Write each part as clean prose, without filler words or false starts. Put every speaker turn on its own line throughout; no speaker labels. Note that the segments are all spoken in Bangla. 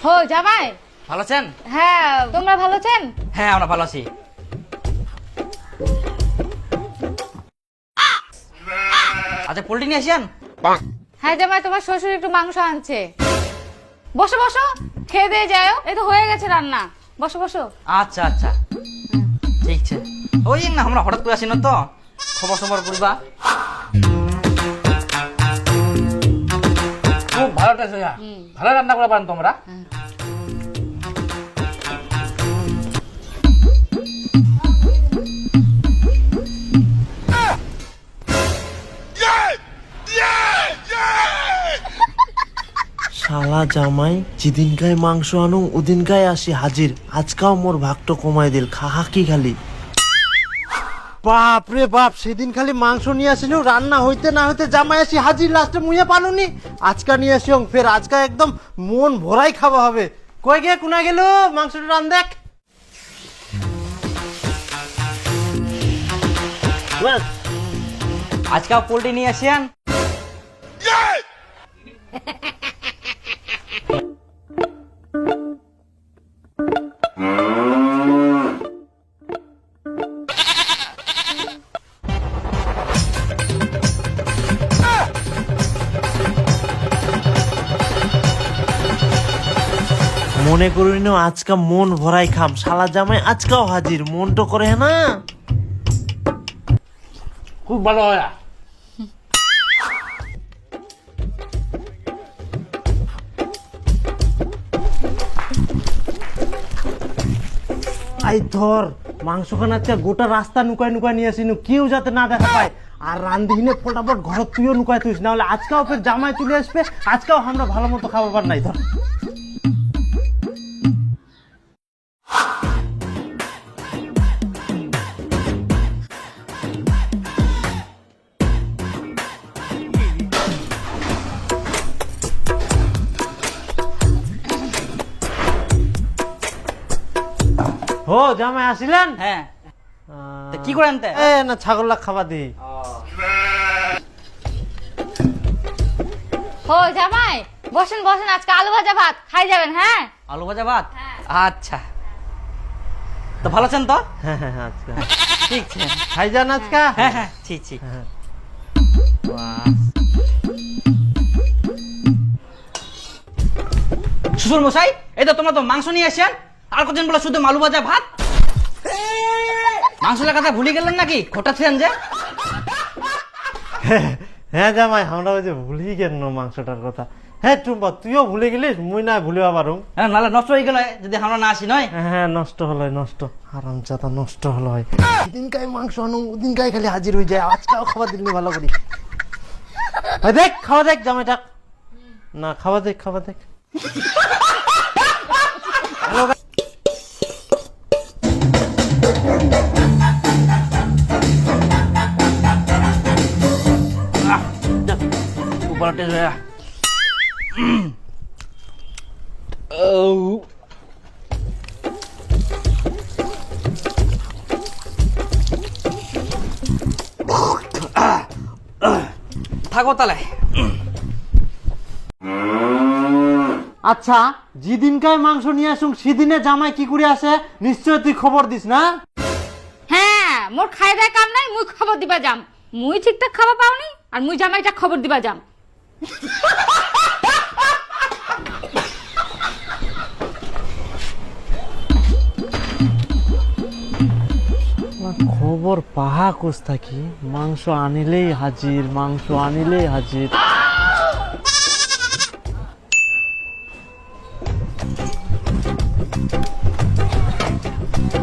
হো জামাই,
ভালো আছেন?
হ্যাঁ তোমরা ভালো আছেন?
হ্যাঁ আমরা ভালো আছি। আচ্ছা পোল্ট্রি নিয়ে আসেন।
হ্যাঁ জামাই, তোমার শ্বশুর একটু মাংস আনছে। বসো বসো, খেয়ে দিয়ে যাও। এই তো হয়ে গেছে রান্না, বসো বসো।
আচ্ছা আচ্ছা ঠিক আছে। ওই না আমরা হঠাৎ করে আসি না তো, খবর সবর করবা। খুব ভালো টেস্ট, ভালো রান্না করে পারেন তোমরা।
শালা জামাই যেদিনকায় মাংস আনো ওদিনকায় আসি হাজির। আজকাও মোর ভাগটো কমাই দিল, খাহা কি খালি। বাপ রে বাপ, সেদিন খালি মাংস নিয়ে আসিল, রান্না হইতে না হইতে জামাই আসি হাজির, লাস্টে মুইয়া পানুনি। আজকা নিয়ে আসি ফের আজকা একদম মন ভরাই খাওয়া হবে। কই গে কোনা গেল মাংসটা রান দেখ।
আজকে পোল্ট্রি নিয়ে আসেন।
মনে করি না আজকা মন ভরাই খাম, শালা জামাই আজকাও হাজির, মন তো করে না।
খুব ভালো হয়।
আই ধর মাংস খান আজকে গোটা রাস্তা নুকায় নুকায় নিয়ে আসিনু, কেউ যাতে না দেখা পায়। আর রান্ধিনে ফটাফট ঘর তুইও নুকায় তুইস, না হলে আজকাও ফের জামাই চলে আসবে, আজকাও আমরা ভালো মতো খাবার নাই। ধর ও জামাই আসিলেন?
হ্যাঁ তা কি করেন তে?
এ না ছাগল খাবার দি।
হো জামাই, বসেন বসেন, আজকে আলু ভাজা ভাত খাই যাবেন। হ্যাঁ
আলু ভাজা ভাত। আচ্ছা তো ভালো আছেন তো?
হ্যাঁ হ্যাঁ আজকা
ঠিক আছে।
খাই যান আজকা।
হ্যাঁ হ্যাঁ ঠিক ঠিক। শ্বশুর মশাই, এই তো তোমরা তো মাংস নিয়ে আসেন, আর কজন বলে শুধু আলু ভাজা ভাত। মাংসের কথা ভুলে গেলেন নাকি? খোটাচ্ছেন যে।
হ্যাঁ জামাই, আমরা ওই যে ভুলি গেল মাংসটার কথা। হ্যাঁ টুম্পা, তুইও ভুলে গেলিস, মুই না ভুলিবা পারুম।
হ্যাঁ নাহলে নষ্ট হয়ে গেল যদি আমরা না আসি নয়।
হ্যাঁ নষ্ট হলো, নষ্ট হারামজাদা নষ্ট হলো। যেদিনকাই মাংস আনো ওদিনকাই খালি হাজির হয়ে যায়, আজকাও খাবার দিলি ভালো করি। দেখ খাওয়া দেখ জামাইটা, না খাওয়া দেখ খাওয়া দেখ।
থাকো তাহলে।
আচ্ছা যেদিনকাই মাংস নিয়ে আসুন সেদিনে জামাই কি করে আসে, নিশ্চয় তুই খবর দিস না?
হ্যাঁ, মোর খাই দেয় কাম নাই, মুই খবর দিবা যাম। মুই ঠিকঠাক খাবার পাওনি আর মুই জামাইটা খবর দিবা যাম।
খবর পাহা কোস থাকি, মাংস আনিলেই হাজির, মাংস আনিলেই হাজির।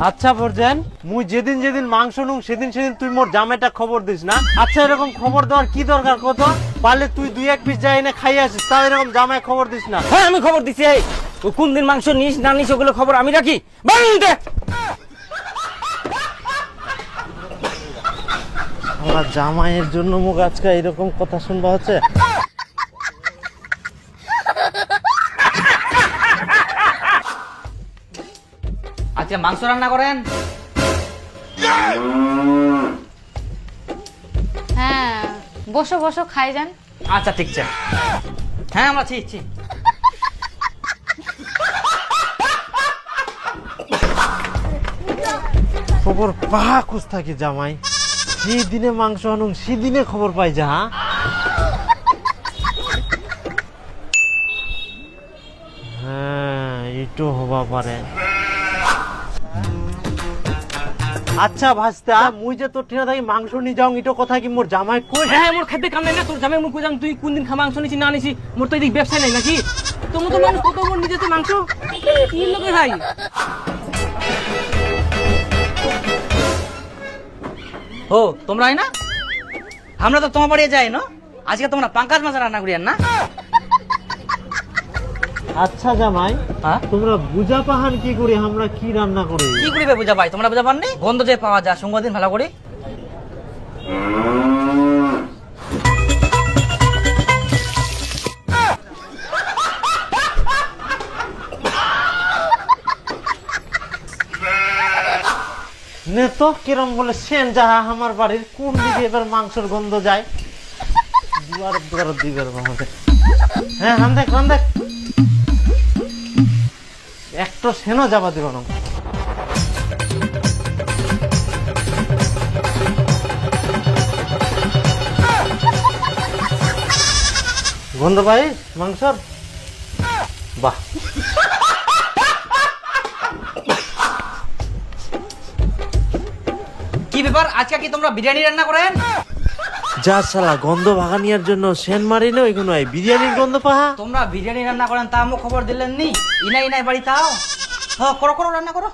আচ্ছা বর্জেন, মুই যেদিন যেদিন মাংস নুং সেদিন সেদিন তুই মোর জামাইটা খবর দিস না? আচ্ছা এরকম খবর দেওয়ার কি দরকার কত? পারলে তুই দুই এক পিস যাই এনে খাই আসিস, তাও এরকম জামাই খবর দিস না।
হ্যাঁ আমি খবর দিচ্ছি। ও কোন দিন মাংস নিস না নিস ওগুলো খবর আমি রাখি। বাড়িতে
আমার জামাইয়ের জন্য মুখ আজকে এরকম কথা শুনবা হচ্ছে।
আজকে মাংস রান্না করেন?
হ্যাঁ বসো বসো, খাই যান।
আচ্ছা ঠিক আছে, হ্যাঁ আমরা ছি
খবর পাহা খুঁজ থাকি জামাই, যেদিনে মাংস আনুন সেদিনে খবর পাই যা। হ্যাঁ এটো হবা পারে। আচ্ছা ভাস্তা, মুই যে তোর ঠিনা থাকি মাংস নিয়ে যাও, এটো কথা কি মোর জামাই কই?
হ্যাঁ মোর খেতে কাম নাই না, তোর জামাই মুখ কইলাম তুই কোন দিন মাংস নিছি না নিছি, মোর তো এদিক ব্যবসা নাই নাকি? তোমার তো মানুষ কত মোর নিজে তো মাংস কি লোকে ভাই।
ও তোমরা না, আমরা তো তোমার বাড়ি যাই না, আজকে তোমরা পাঙ্কাজ মাছ রান্না করিয়ান না?
আচ্ছা জামাই,
হ্যাঁ
তোমরা বুঝা পাহান কি করি, আমরা কি রান্না করি?
কি করিবে বুঝা ভাই, তোমরা বুঝা পাননি? গন্ধ যে পাওয়া যায় সঙ্গ দিন ভালো করে।
নে তো কিরম বলে সেন যাহা আমার বাড়ির কোন দিকে এবার মাংসের গন্ধ যায়। দুয়ার দিকের আমাদের। হ্যাঁ হাম দেখ একটা সেনও যাবা দিব না। গন্ধ পাই মাংসর, বাহ।
কি ব্যাপার, আজকে কি তোমরা বিরিয়ানি রান্না করেন?
যা শালা গন্ধ ভাগানিয়ার জন্য সেন মারি না ওইগুলো বিরিয়ানির গন্ধ পাহা।
তোমরা বিরিয়ানি রান্না করেন তা আমাকে খবর দিলেন নি? ইনাই বাড়ি তাও। হ্যাঁ করো রান্না করো।